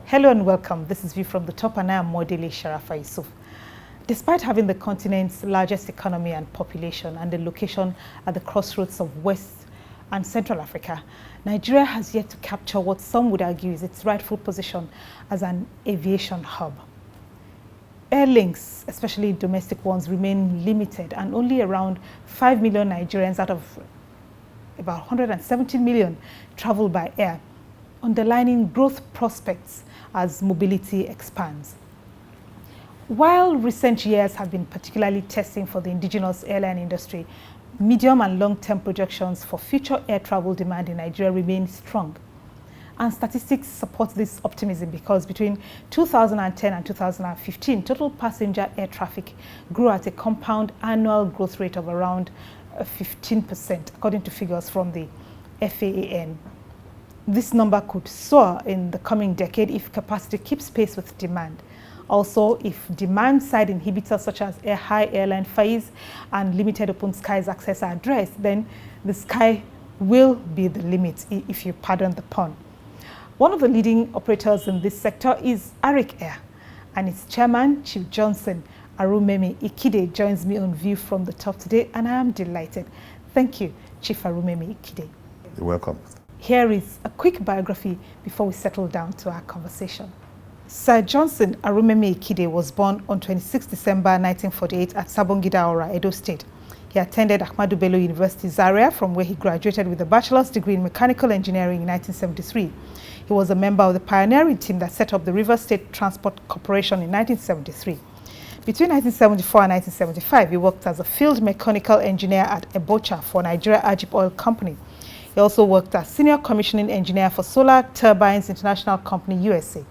Hello and welcome. This is View from the Top and I am Modele Sharafa Yusuf. Despite having the continent's largest economy and population and the location at the crossroads of West and Central Africa, Nigeria has yet to capture what some would argue is its rightful position as an aviation hub. Air links, especially domestic ones, remain limited, and only around 5 million Nigerians out of about 170 million travel by air, underlining growth prospects as mobility expands. While recent years have been particularly testing for the indigenous airline industry, medium and long-term projections for future air travel demand in Nigeria remain strong. And statistics support this optimism because between 2010 and 2015, total passenger air traffic grew at a compound annual growth rate of around 15%, according to figures from the FAAN. This number could soar in the coming decade if capacity keeps pace with demand. Also, if demand-side inhibitors such as high airline fares and limited open skies access are addressed, then the sky will be the limit, if you pardon the pun. One of the leading operators in this sector is Arik Air, and its chairman, Chief Johnson Arumemi Ikhide, joins me on View from the Top today, and I am delighted. Thank you, Chief Arumemi Ikhide. You're welcome. Here is a quick biography before we settle down to our conversation. Sir Johnson Arumemi Ikhide was born on 26 December 1948 at Sabongida Ora, Edo State. He attended Ahmadu Bello University, Zaria, from where he graduated with a bachelor's degree in mechanical engineering in 1973. He was a member of the pioneering team that set up the River State Transport Corporation in 1973. Between 1974 and 1975, he worked as a field mechanical engineer at Ebocha for Nigeria Ajip Oil Company. He also worked as senior commissioning engineer for Solar Turbines International Company, USA.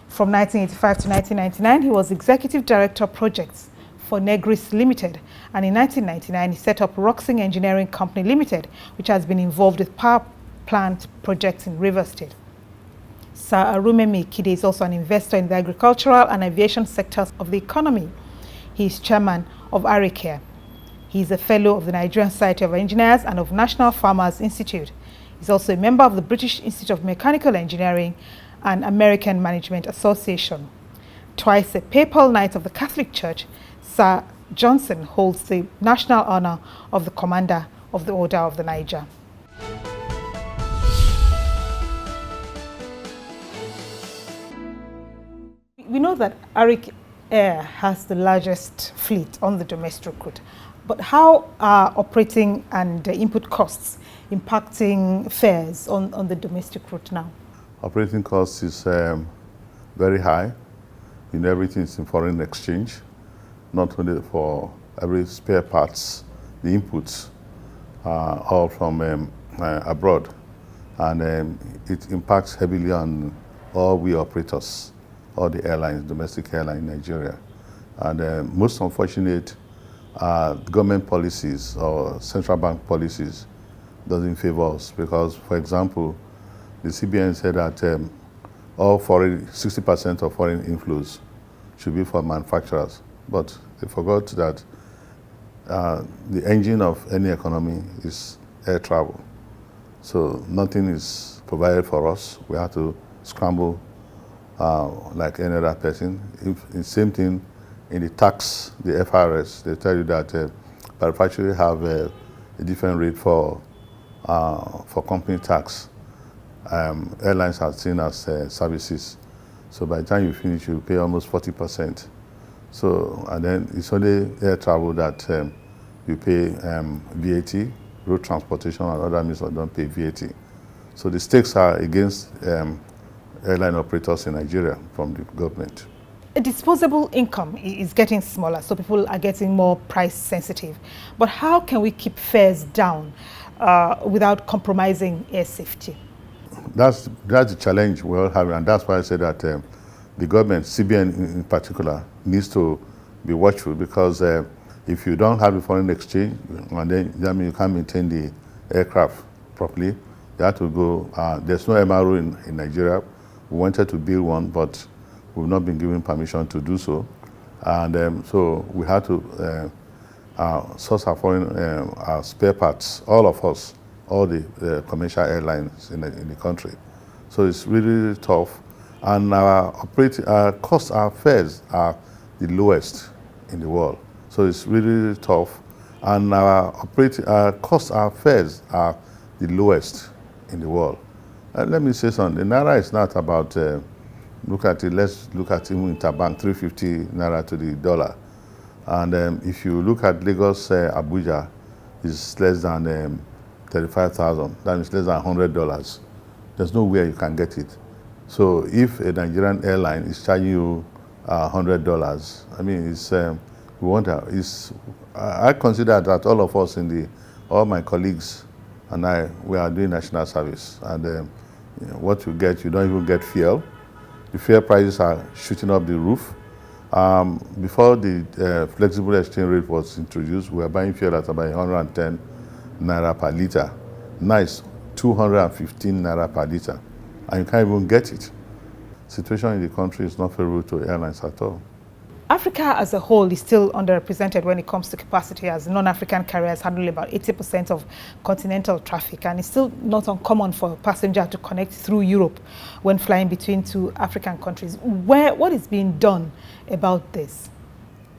From 1985 to 1999, he was executive director of projects for Negris Limited, and in 1999 he set up Roxing Engineering Company Limited, which has been involved with power plant projects in River State. Sir Arumemi Ikhide is also an investor in the agricultural and aviation sectors of the economy. He is chairman of Arik Air. He is a fellow of the Nigerian Society of Engineers and of National Farmers Institute. He is also a member of the British Institute of Mechanical Engineering and American Management Association. Twice a papal knight of the Catholic Church, Sir Johnson holds the national honor of the Commander of the Order of the Niger. We know that Arik Air has the largest fleet on the domestic route, but how are operating and input costs impacting fares on the domestic route now? Operating cost is very high. Everything is in foreign exchange, not only for every spare parts, the inputs are all from abroad, and it impacts heavily on all we operators, all the airlines, domestic airline in Nigeria. And most unfortunate government policies or central bank policies doesn't favor us because, for example, the CBN said that all 60% of foreign inflows should be for manufacturers, but they forgot that the engine of any economy is air travel. So nothing is provided for us. We have to scramble like any other person. If the same thing in the tax, the FRS, they tell you that manufacturers have a different rate for company tax. Airlines are seen as services. So by the time you finish, you pay almost 40%. So, and then it's only air travel that you pay VAT, road transportation and other means don't pay VAT. So the stakes are against airline operators in Nigeria from the government. A disposable income is getting smaller, so people are getting more price sensitive. But how can we keep fares down without compromising air safety? That's the challenge we're all having, and that's why I say that the government, CBN in particular, needs to be watchful because if you don't have the foreign exchange, and then that means you can't maintain the aircraft properly. You have to go. There's no MRO in Nigeria. We wanted to build one, but we've not been given permission to do so, and so we had to source our foreign our spare parts. All of us. All the commercial airlines in the country. So it's really, really tough. And our costs, our fares are the lowest in the world. So it's really, really tough. And our costs, our fares are the lowest in the world. Let me say something. The naira is not about, look at it, let's look at even interbank, 350 naira to the dollar. And if you look at Lagos, Abuja, it's less than 35,000. That means less than $100. There's nowhere you can get it. So if a Nigerian airline is charging you $100, I mean, I consider that all of us all my colleagues and we are doing national service. And what you get, you don't even get fuel. The fuel prices are shooting up the roof. Before the flexible exchange rate was introduced, we were buying fuel at about 110 naira per liter. Now it's 215 naira per liter, and you can't even get it. Situation in the country is not favorable to airlines at all. Africa as a whole is still underrepresented when it comes to capacity, as non-African carriers handle about 80% of continental traffic, and it's still not uncommon for a passenger to connect through Europe when flying between two African countries. What is being done about this?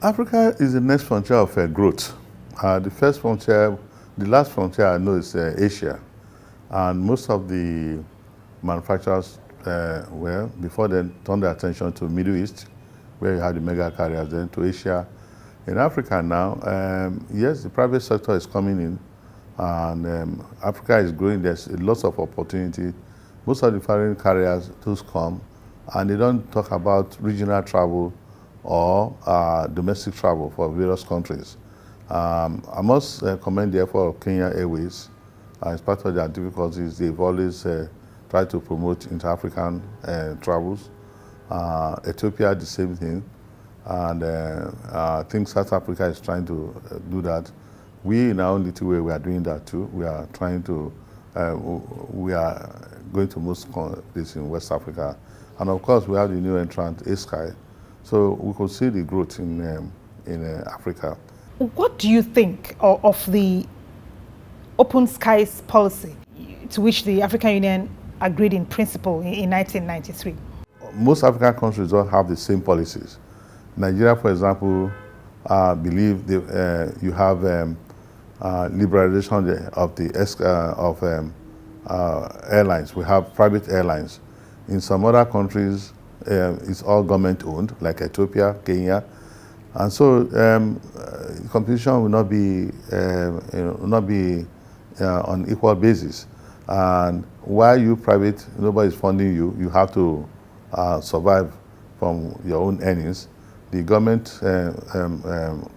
Africa is the next frontier of growth. The last frontier I know is Asia, and most of the manufacturers before then turned their attention to Middle East, where you have the mega carriers, then to Asia. In Africa now, yes, the private sector is coming in, and Africa is growing. There's lots of opportunity. Most of the foreign carriers those come, and they don't talk about regional travel or domestic travel for various countries. I must commend the effort of Kenya Airways. As part of their difficulties, they've always tried to promote inter-African travels. Ethiopia, the same thing. And I think South Africa is trying to do that. We, in our own little way, we are doing that too. We are trying to, we are going to most places in West Africa. And of course, we have the new entrant, Ikhide. So we could see the growth in Africa. What do you think of the open skies policy to which the African Union agreed in principle in 1993? Most African countries don't have the same policies. Nigeria, for example, believe you have liberalization of airlines. We have private airlines. In some other countries, it's all government owned, like Ethiopia, Kenya, and so competition will not be on equal basis. And while you private, nobody is funding you, you have to survive from your own earnings. The government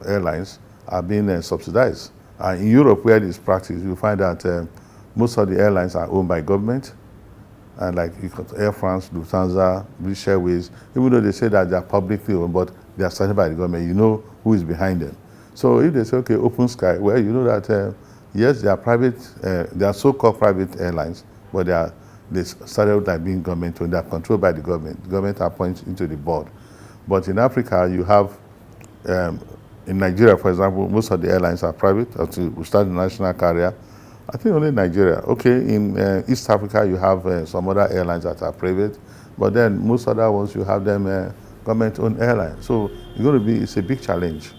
airlines are being subsidized. In Europe, where this practice, you find that most of the airlines are owned by government, and like you got Air France, Lufthansa, British Airways, even though they say that they are publicly owned, but they are started by the government, you know who is behind them. So if they say, okay, open sky, well, you know that, yes, they are private, they are so-called private airlines, but they started out like being government owned, they are controlled by the government. The government appoints into the board. But in Africa, you have, in Nigeria, for example, most of the airlines are private. Until we start the national carrier, I think only Nigeria. Okay, in East Africa, you have some other airlines that are private, but then most other ones, you have them government-owned airlines. So it's a big challenge.